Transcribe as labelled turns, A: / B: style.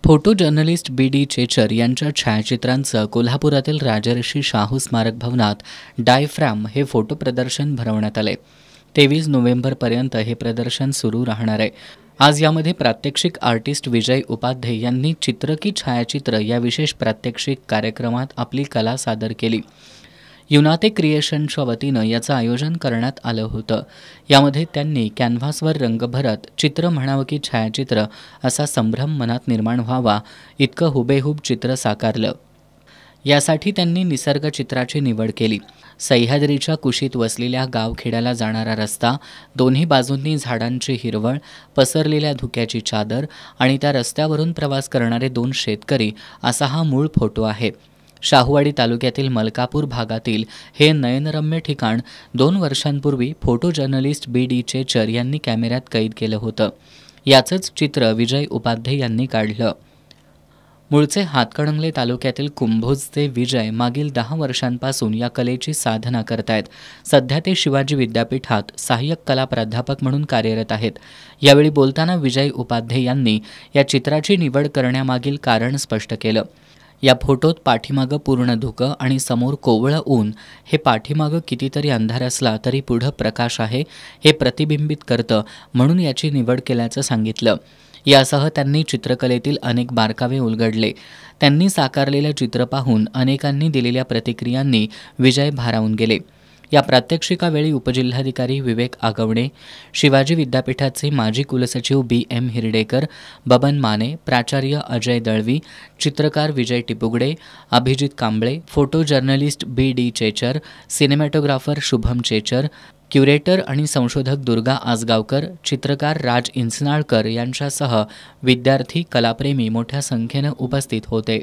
A: Photo journalist B D Chechar यांच्या छायाचित्रांचं कोल्हापुरातील राजर्षी शाहू स्मारक भवनात डायफ्रॅम हे फोटो प्रदर्शन भरवण्यात आले। 23 नोव्हेंबरपर्यंत हे प्रदर्शन सुरू राहणार आहे। आज यामध्ये प्रात्यक्षिक आर्टिस्ट विजय उपाध्ये यांनी चित्र की छायाचित्र या विशेष प्रात्यक्षिक कार्यक्रमात आपली कला सादर केली। युनाते क्रिएशनच्या वतीनं याचं आयोजन करण्यात आलं होतं। यामध्ये त्यांनी कॅनव्हासवर रंग भरत चित्र म्हणावं की छायाचित्र असा संभ्रम मनात निर्माण व्हावा इतकं हुबेहूब चित्र साकारलं। यासाठी त्यांनी निसर्ग चित्राची निवड केली। सह्याद्रीच्या कुशीत वसलेल्या गावखेड्याला जाणारा रस्ता, दोन्ही बाजूंनी झाडांची हिरवळ, पसरलेल्या धुक्याची चादर आणि त्या रस्त्यावरून प्रवास करणारे 2 शेतकरी असा हा मूळ फोटो आहे। शाहूवाडी तालुक्यातील मलकापूर भागातील हे नयनरम्य ठिकाण 2 वर्षांपूर्वी photo journalist B D Chechar यांनी कॅमेऱ्यात कैद केलं होतं। याचंच चित्र विजय उपाध्ये यांनी काढलं। मूळचे हातकणंगले तालुक्यातील कुंभोजचे विजय मागील 10 वर्षांपासून या कलेची साधना करतायत। सध्या ते शिवाजी विद्यापीठात सहाय्यक कला प्राध्यापक म्हणून कार्यरत आहेत। यावेळी बोलताना विजय उपाध्ये यांनी या चित्राची निवड करण्यामागील कारण स्पष्ट केलं। या फोटोत पाठीमागं पूर्ण धुकं आणि समोर कोवळं ऊन हे पाठीमागं कितीतरी अंधार असला तरी पुढं प्रकाश आहे हे प्रतिबिंबित करतं, म्हणून याची निवड केल्याचं सांगितलं। यासह त्यांनी चित्रकलेतील अनेक बारकावे उलगडले। त्यांनी साकारलेलं चित्र पाहून अनेकांनी दिलेल्या प्रतिक्रियांनी विजय भारावून गेले। या प्रात्यक्षिकावेळी उपजिल्हाधिकारी विवेक आगवणे, शिवाजी विद्यापीठाचे माजी कुलसचिव बी एम हिरडेकर, बबन माने, प्राचार्य अजय दळवी, चित्रकार Vijay Tipugade, Abhijit Kamble, photo journalist B D Chechar, cinematographer Shubham Chechar, curator आणि संशोधक दुर्गा आजगावकर, चित्रकार राज इंचनाळकर यांच्यासह विद्यार्थी, कलाप्रेमी मोठ्या संख्येनं उपस्थित होते।